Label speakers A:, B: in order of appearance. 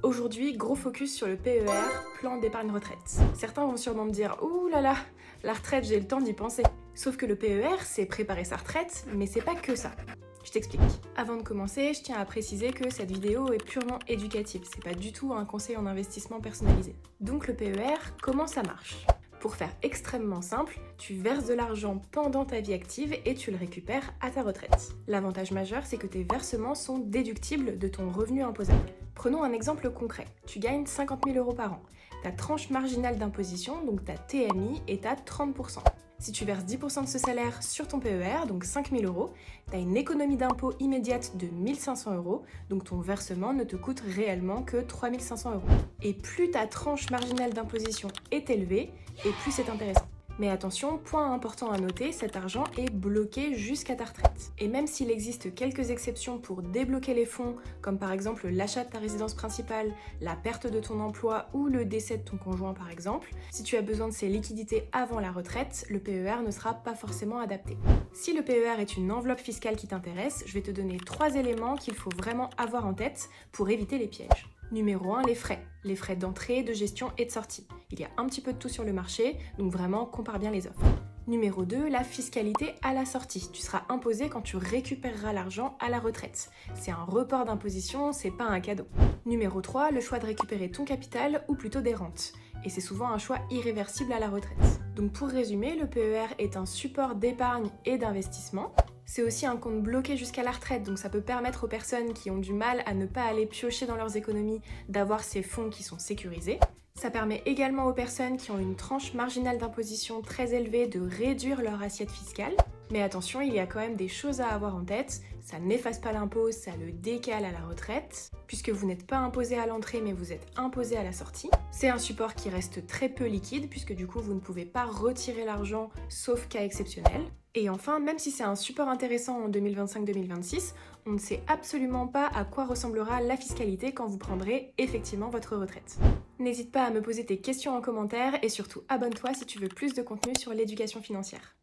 A: Aujourd'hui, gros focus sur le PER, plan d'épargne retraite. Certains vont sûrement me dire « Ouh là là, la retraite, j'ai le temps d'y penser ». Sauf que le PER, c'est préparer sa retraite, mais c'est pas que ça. Je t'explique. Avant de commencer, je tiens à préciser que cette vidéo est purement éducative, c'est pas du tout un conseil en investissement personnalisé. Donc le PER, comment ça marche ? Pour faire extrêmement simple, tu verses de l'argent pendant ta vie active et tu le récupères à ta retraite. L'avantage majeur, c'est que tes versements sont déductibles de ton revenu imposable. Prenons un exemple concret. Tu gagnes 50 000 € par an. Ta tranche marginale d'imposition, donc ta TMI, est à 30%. Si tu verses 10% de ce salaire sur ton PER, donc 5 000 €, tu as une économie d'impôt immédiate de 1 500 €, donc ton versement ne te coûte réellement que 3 500 €. Et plus ta tranche marginale d'imposition est élevée, et plus c'est intéressant. Mais attention, point important à noter, cet argent est bloqué jusqu'à ta retraite. Et même s'il existe quelques exceptions pour débloquer les fonds, comme par exemple l'achat de ta résidence principale, la perte de ton emploi ou le décès de ton conjoint par exemple, si tu as besoin de ces liquidités avant la retraite, le PER ne sera pas forcément adapté. Si le PER est une enveloppe fiscale qui t'intéresse, je vais te donner 3 éléments qu'il faut vraiment avoir en tête pour éviter les pièges. Numéro 1, les frais. Les frais d'entrée, de gestion et de sortie. Il y a un petit peu de tout sur le marché, donc vraiment compare bien les offres. Numéro 2, la fiscalité à la sortie. Tu seras imposé quand tu récupéreras l'argent à la retraite. C'est un report d'imposition, c'est pas un cadeau. Numéro 3, le choix de récupérer ton capital ou plutôt des rentes. Et c'est souvent un choix irréversible à la retraite. Donc pour résumer, le PER est un support d'épargne et d'investissement. C'est aussi un compte bloqué jusqu'à la retraite, donc ça peut permettre aux personnes qui ont du mal à ne pas aller piocher dans leurs économies d'avoir ces fonds qui sont sécurisés. Ça permet également aux personnes qui ont une tranche marginale d'imposition très élevée de réduire leur assiette fiscale. Mais attention, il y a quand même des choses à avoir en tête. Ça n'efface pas l'impôt, ça le décale à la retraite, puisque vous n'êtes pas imposé à l'entrée, mais vous êtes imposé à la sortie. C'est un support qui reste très peu liquide, puisque du coup, vous ne pouvez pas retirer l'argent, sauf cas exceptionnel. Et enfin, même si c'est un support intéressant en 2025-2026, on ne sait absolument pas à quoi ressemblera la fiscalité quand vous prendrez effectivement votre retraite. N'hésite pas à me poser tes questions en commentaire et surtout abonne-toi si tu veux plus de contenu sur l'éducation financière.